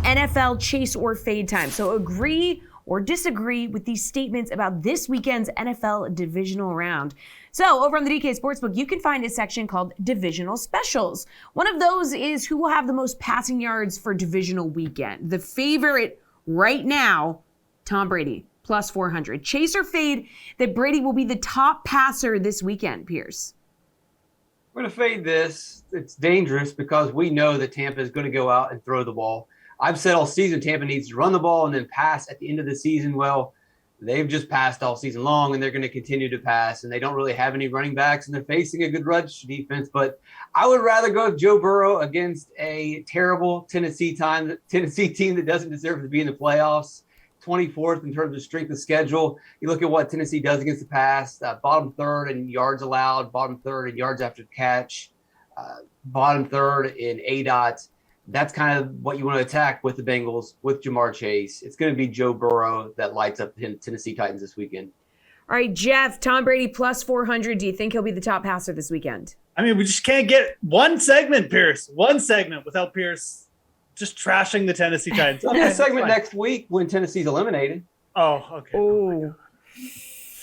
NFL chase or fade time. So agree or disagree with these statements about this weekend's NFL Divisional Round. So over on the DK Sportsbook, you can find a section called Divisional Specials. One of those is who will have the most passing yards for Divisional Weekend. The favorite right now, Tom Brady, plus 400. Chase or fade that Brady will be the top passer this weekend, Pearce? We're going to fade this. It's dangerous because we know that Tampa is going to go out and throw the ball. I've said all season Tampa needs to run the ball and then pass at the end of the season. Well, they've just passed all season long, and they're going to continue to pass, and they don't really have any running backs, and they're facing a good rush defense. But I would rather go with Joe Burrow against a terrible Tennessee team that doesn't deserve to be in the playoffs. 24th in terms of strength of schedule. You look at what Tennessee does against the pass, bottom third in yards allowed, bottom third in yards after catch, bottom third in ADOT. That's kind of what you want to attack with the Bengals, with Jamar Chase. It's going to be Joe Burrow that lights up the Tennessee Titans this weekend. All right, Geoff, Tom Brady plus 400. Do you think he'll be the top passer this weekend? I mean, we just can't get one segment, Pearce. One segment without Pearce just trashing the Tennessee Titans. Okay, segment next week when Tennessee's eliminated. Oh, okay. Oh.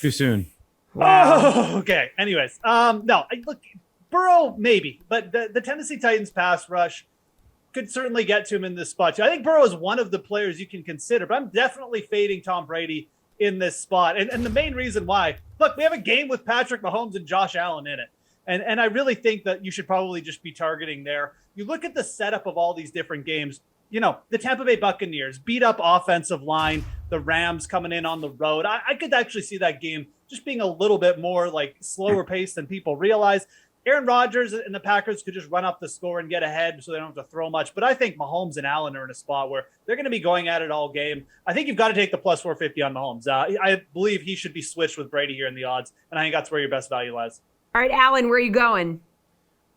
Too soon. Wow. Oh, okay. Anyways, no, look, Burrow maybe, but the Tennessee Titans pass rush could certainly get to him in this spot. I think Burrow is one of the players you can consider, but I'm definitely fading Tom Brady in this spot. And the main reason why, look, we have a game with Patrick Mahomes and Josh Allen in it. And I really think that you should probably just be targeting there. You look at the setup of all these different games, you know, the Tampa Bay Buccaneers, beat up offensive line, the Rams coming in on the road. I could actually see that game just being a little bit more like slower paced than people realize. Aaron Rodgers and the Packers could just run up the score and get ahead so they don't have to throw much. But I think Mahomes and Allen are in a spot where they're going to be going at it all game. I think you've got to take the plus 450 on Mahomes. I believe he should be switched with Brady here in the odds, and I think that's where your best value lies. All right, Alan, where are you going?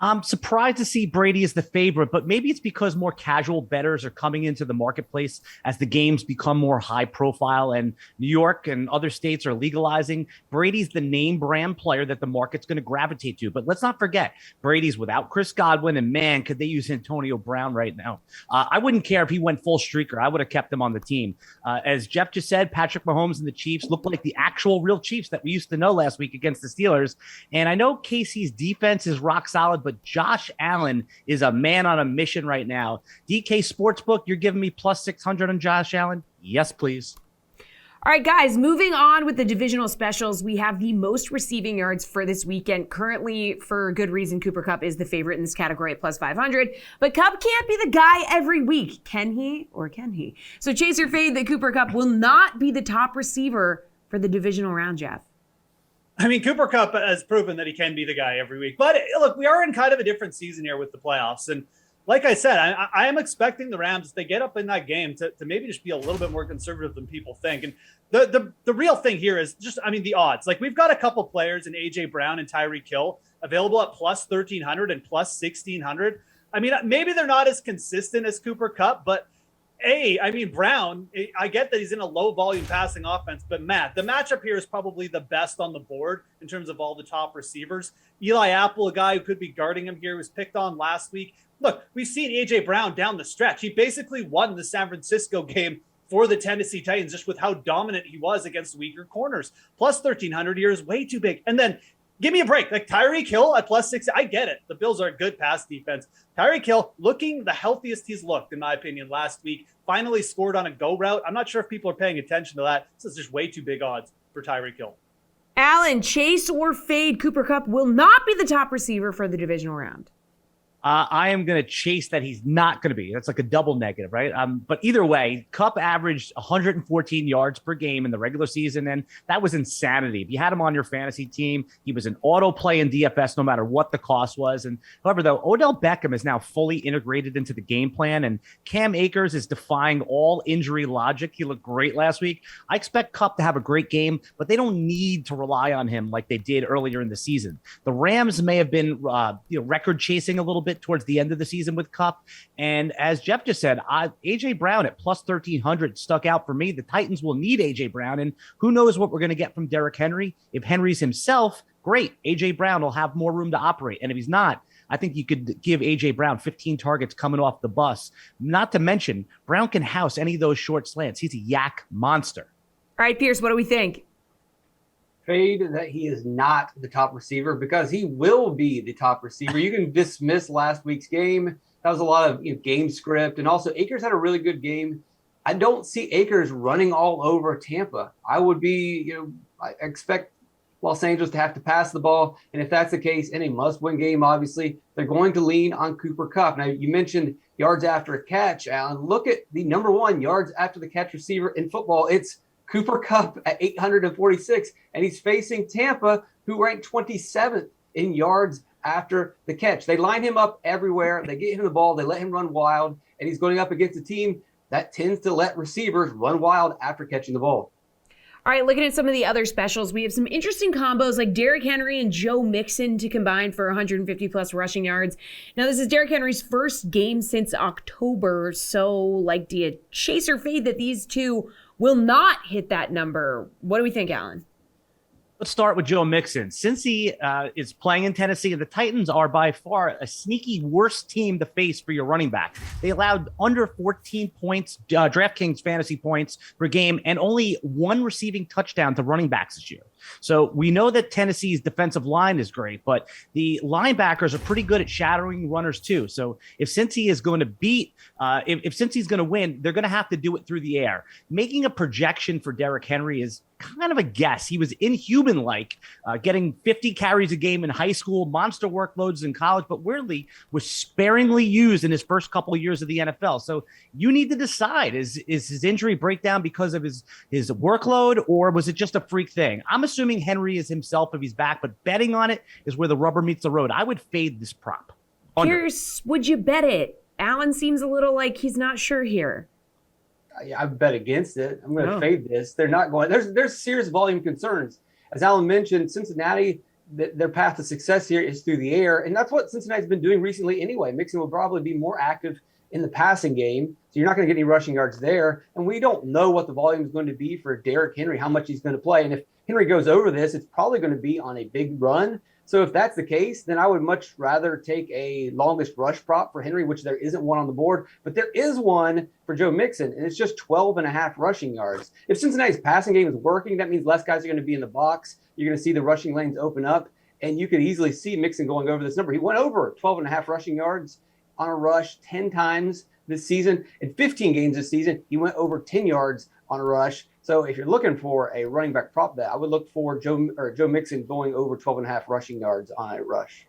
I'm surprised to see Brady as the favorite, but maybe it's because more casual bettors are coming into the marketplace as the games become more high profile and New York and other states are legalizing. Brady's the name brand player that the market's going to gravitate to. But let's not forget, Brady's without Chris Godwin, and man, could they use Antonio Brown right now. I wouldn't care if he went full streaker. I would have kept him on the team. As Geoff just said, Patrick Mahomes and the Chiefs look like the actual real Chiefs that we used to know last week against the Steelers. And I know KC's defense is rock solid, but Josh Allen is a man on a mission right now. DK Sportsbook, you're giving me plus 600 on Josh Allen? Yes, please. All right, guys, moving on with the divisional specials, we have the most receiving yards for this weekend. Currently, for good reason, Cooper Kupp is the favorite in this category at plus 500. But Kupp can't be the guy every week. Can he or can he? So chase or fade that Cooper Kupp will not be the top receiver for the divisional round, Geoff. I mean, Cooper Kupp has proven that he can be the guy every week. But look, we are in kind of a different season here with the playoffs. And like I said, I am expecting the Rams, if they get up in that game, to maybe just be a little bit more conservative than people think. And the real thing here is just, I mean, the odds. Like, we've got a couple players in A.J. Brown and Tyreek Hill available at plus 1,300 and plus 1,600. I mean, maybe they're not as consistent as Cooper Kupp, but I mean, Brown, I get that he's in a low volume passing offense, but Matt, the matchup here is probably the best on the board in terms of all the top receivers. Eli Apple, a guy who could be guarding him here, was picked on last week. Look, we've seen A.J. Brown down the stretch. He basically won the San Francisco game for the Tennessee Titans just with how dominant he was against weaker corners. Plus 1,300 here is way too big. And then give me a break. Like Tyreek Hill at plus 6. I get it. The Bills are a good pass defense. Tyreek Hill looking the healthiest he's looked, in my opinion, last week. Finally scored on a go route. I'm not sure if people are paying attention to that. This is just way too big odds for Tyreek Hill. Alan, chase or fade Cooper Kupp will not be the top receiver for the divisional round. I am going to chase that he's not going to be. That's like a double negative, right? But either way, Kupp averaged 114 yards per game in the regular season, and that was insanity. If you had him on your fantasy team, he was an auto play in DFS no matter what the cost was. And however, though, Odell Beckham is now fully integrated into the game plan, and Cam Akers is defying all injury logic. He looked great last week. I expect Kupp to have a great game, but they don't need to rely on him like they did earlier in the season. The Rams may have been record chasing a little bit towards the end of the season with Kupp. And as Geoff just said, A.J. Brown at plus 1,300 stuck out for me. The Titans will need A.J. Brown, and who knows what we're going to get from Derrick Henry. If Henry's himself, great. A.J. Brown will have more room to operate. And if he's not, I think you could give A.J. Brown 15 targets coming off the bus. Not to mention, Brown can house any of those short slants. He's a yak monster. All right, Pearce, what do we think? Fade that he is not the top receiver because he will be the top receiver. You can dismiss last week's game. That was a lot of game script. And also, Akers had a really good game. I don't see Akers running all over Tampa. I would be, I expect Los Angeles to have to pass the ball. And if that's the case, in a must-win game, obviously, they're going to lean on Cooper Kupp. Now, you mentioned yards after a catch, Alan. Look at the number one yards after the catch receiver in football. It's Cooper Kupp at 846, and he's facing Tampa, who ranked 27th in yards after the catch. They line him up everywhere. They get him the ball. They let him run wild, and he's going up against a team that tends to let receivers run wild after catching the ball. All right, looking at some of the other specials, we have some interesting combos like Derrick Henry and Joe Mixon to combine for 150-plus rushing yards. Now, this is Derrick Henry's first game since October, so do you chase or fade that these two will not hit that number? What do we think, Alan? Let's start with Joe Mixon. Since he is playing in Tennessee, the Titans are by far a sneaky worst team to face for your running back. They allowed under 14 points, DraftKings fantasy points per game, and only one receiving touchdown to running backs this year. So we know that Tennessee's defensive line is great, but the linebackers are pretty good at shadowing runners too. So if Cincy is going to beat, if Cincy's going to win, they're going to have to do it through the air. Making a projection for Derrick Henry is kind of a guess. He was inhuman-like, getting 50 carries a game in high school, monster workloads in college, but weirdly was sparingly used in his first couple of years of the NFL. So you need to decide, is his injury breakdown because of his workload, or was it just a freak thing? I'm assuming Henry is himself if he's back, but betting on it is where the rubber meets the road. I would fade this prop. Pierce, would you bet it? Alan seems a little like he's not sure here. I bet against it. I'm going to fade this. They're not going. There's serious volume concerns. As Alan mentioned, Cincinnati, their path to success here is through the air, and that's what Cincinnati's been doing recently anyway. Mixon will probably be more active in the passing game, so you're not going to get any rushing yards there. And we don't know what the volume is going to be for Derrick Henry, how much he's going to play. And if Henry goes over this, it's probably going to be on a big run. So if that's the case, then I would much rather take a longest rush prop for Henry, which there isn't one on the board, but there is one for Joe Mixon, and it's just 12.5 rushing yards. If Cincinnati's passing game is working, that means less guys are going to be in the box. You're going to see the rushing lanes open up, and you could easily see Mixon going over this number. He went over 12.5 rushing yards on a rush 10 times this season. In 15 games this season, he went over 10 yards on a rush. So if you're looking for a running back prop bet, I would look for Joe Mixon going over 12.5 rushing yards on a rush.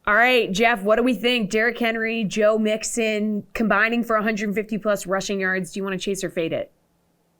All right, Geoff, what do we think? Derrick Henry, Joe Mixon combining for 150-plus rushing yards. Do you want to chase or fade it?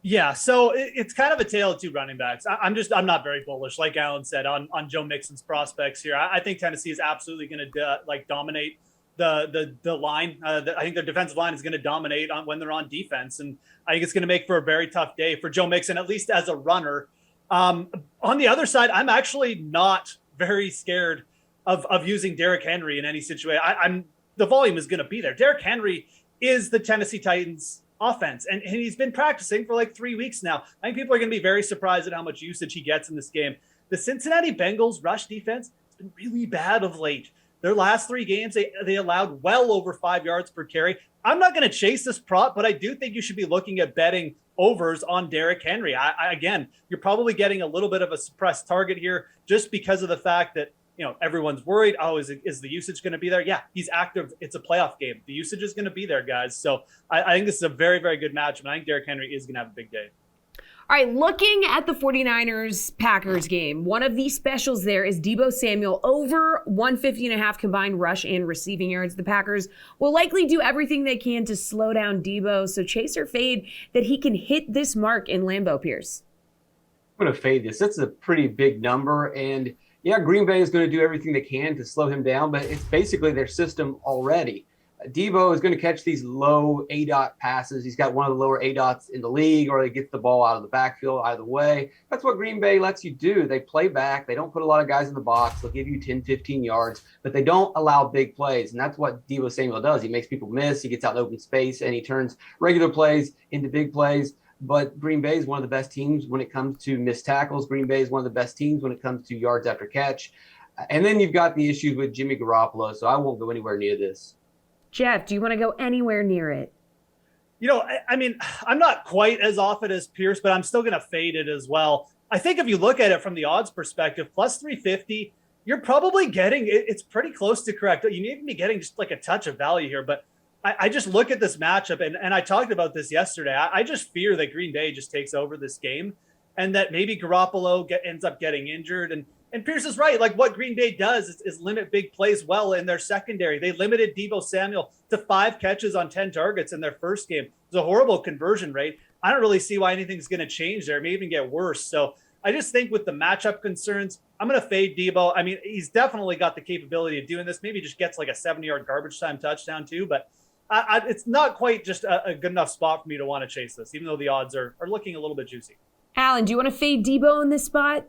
Yeah, so it's kind of a tale of two running backs. I'm not very bullish, like Alan said, on Joe Mixon's prospects here. I think Tennessee is absolutely going to dominate the line. I think their defensive line is going to dominate when they're on defense, and I think it's going to make for a very tough day for Joe Mixon, at least as a runner. On the other side, I'm actually not very scared of using Derrick Henry in any situation. The volume is going to be there. Derrick Henry is the Tennessee Titans offense, and he's been practicing for like 3 weeks now. I think people are going to be very surprised at how much usage he gets in this game. The Cincinnati Bengals rush defense has been really bad of late. Their last 3 games, they allowed well over 5 yards per carry. I'm not going to chase this prop, but I do think you should be looking at betting overs on Derrick Henry. Again, you're probably getting a little bit of a suppressed target here just because of the fact that everyone's worried. Oh, is the usage going to be there? Yeah, he's active. It's a playoff game. The usage is going to be there, guys. So I think this is a very, very good match, and I think Derrick Henry is going to have a big day. All right, looking at the 49ers-Packers game, one of the specials there is Deebo Samuel over 150.5 combined rush and receiving yards. The Packers will likely do everything they can to slow down Deebo, so chase or fade that he can hit this mark in Lambeau, Pearce. I'm going to fade this. That's a pretty big number, and yeah, Green Bay is going to do everything they can to slow him down, but it's basically their system already. Deebo is going to catch these low A-dot passes. He's got one of the lower A-dots in the league, or he gets the ball out of the backfield either way. That's what Green Bay lets you do. They play back. They don't put a lot of guys in the box. They'll give you 10, 15 yards, but they don't allow big plays, and that's what Deebo Samuel does. He makes people miss. He gets out in open space, and he turns regular plays into big plays. But Green Bay is one of the best teams when it comes to missed tackles. Green Bay is one of the best teams when it comes to yards after catch. And then you've got the issues with Jimmy Garoppolo, so I won't go anywhere near this. Geoff, do you want to go anywhere near it? I mean, I'm not quite as often as Pearce, but I'm still going to fade it as well. I think if you look at it from the odds perspective, plus 350, you're probably getting, it's pretty close to correct. You may even be getting just like a touch of value here, but I just look at this matchup, and I talked about this yesterday. I just fear that Green Bay just takes over this game, and that maybe Garoppolo ends up getting injured. And Pearce is right. Like, what Green Bay does is limit big plays well in their secondary. They limited Deebo Samuel to 5 catches on 10 targets in their first game. It was a horrible conversion rate. I don't really see why anything's going to change there. It may even get worse. So I just think with the matchup concerns, I'm going to fade Deebo. I mean, he's definitely got the capability of doing this. Maybe just gets like a 70-yard garbage time touchdown too, but it's not quite just a good enough spot for me to want to chase this, even though the odds are looking a little bit juicy. Alan, do you want to fade Deebo in this spot?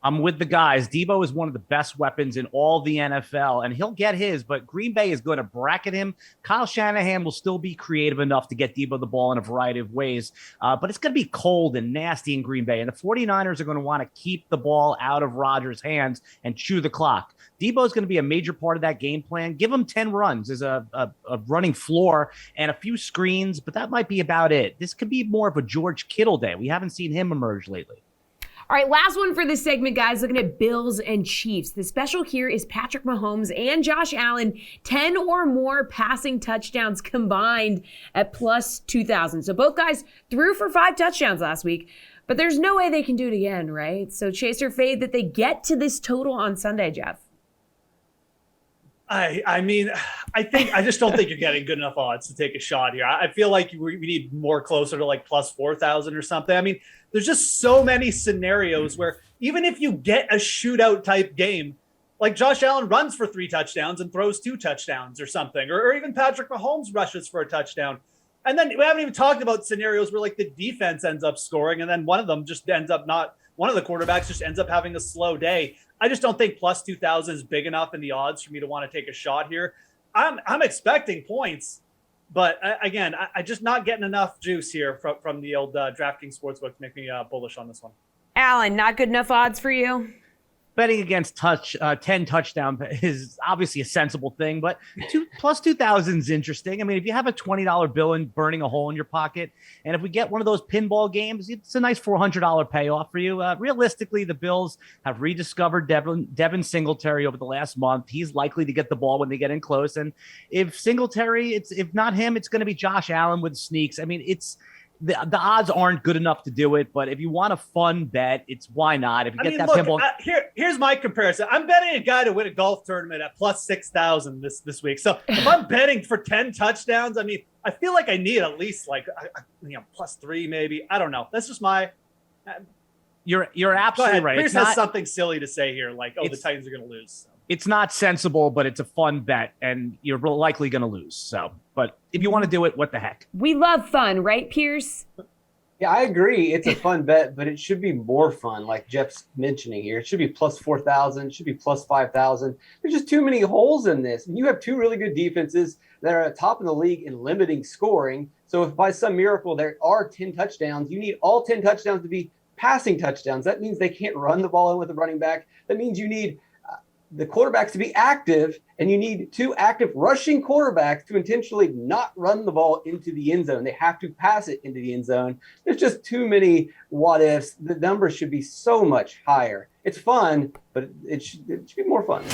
I'm with the guys. Deebo is one of the best weapons in all the NFL, and he'll get his, but Green Bay is going to bracket him. Kyle Shanahan will still be creative enough to get Deebo the ball in a variety of ways, but it's going to be cold and nasty in Green Bay, and the 49ers are going to want to keep the ball out of Rodgers' hands and chew the clock. Deebo is going to be a major part of that game plan. Give him 10 runs as a running floor and a few screens, but that might be about it. This could be more of a George Kittle day. We haven't seen him emerge lately. All right, last one for this segment, guys. Looking at Bills and Chiefs. The special here is Patrick Mahomes and Josh Allen, 10 or more passing touchdowns combined at plus 2,000. So both guys threw for 5 touchdowns last week, but there's no way they can do it again, right? So chase or fade that they get to this total on Sunday, Geoff. I mean, I just don't think you're getting good enough odds to take a shot here. I feel like we need more closer to like plus 4,000 or something. I mean, there's just so many scenarios where even if you get a shootout type game, like Josh Allen runs for 3 touchdowns and throws 2 touchdowns or something, or even Patrick Mahomes rushes for a touchdown. And then we haven't even talked about scenarios where like the defense ends up scoring and then one of the quarterbacks just ends up having a slow day. I just don't think plus 2,000 is big enough in the odds for me to want to take a shot here. I'm expecting points, but again, I just not getting enough juice here from the old DraftKings Sportsbook to make me bullish on this one. Alan, not good enough odds for you? Betting against 10 touchdown is obviously a sensible thing, but plus 2,000 is interesting. I mean, if you have a $20 bill and burning a hole in your pocket, and if we get one of those pinball games, it's a nice $400 payoff for you. Realistically, the Bills have rediscovered Devin Singletary over the last month. He's likely to get the ball when they get in close. And if Singletary, if not him, it's going to be Josh Allen with sneaks. I mean, the odds aren't good enough to do it, but if you want a fun bet, it's why not? If you get pinball. Here's my comparison. I'm betting a guy to win a golf tournament at plus 6,000 this week. So if I'm betting for 10 touchdowns, I mean, I feel like I need at least like plus 3 maybe. I don't know. That's just my. You're absolutely right. Pierce has something silly to say here, like, the Titans are going to lose. So. It's not sensible, but it's a fun bet, and you're likely going to lose. So, but if you want to do it, what the heck? We love fun, right, Pearce? Yeah, I agree. It's a fun bet, but it should be more fun, like Geoff's mentioning here. It should be plus 4,000. It should be plus 5,000. There's just too many holes in this. You have 2 really good defenses that are at the top of the league in limiting scoring. So if by some miracle there are 10 touchdowns, you need all 10 touchdowns to be passing touchdowns. That means they can't run the ball in with a running back. That means you need the quarterbacks to be active, and you need 2 active rushing quarterbacks to intentionally not run the ball into the end zone. They have to pass it into the end zone. There's just too many what ifs. The numbers should be so much higher. It's fun, but it should be more fun.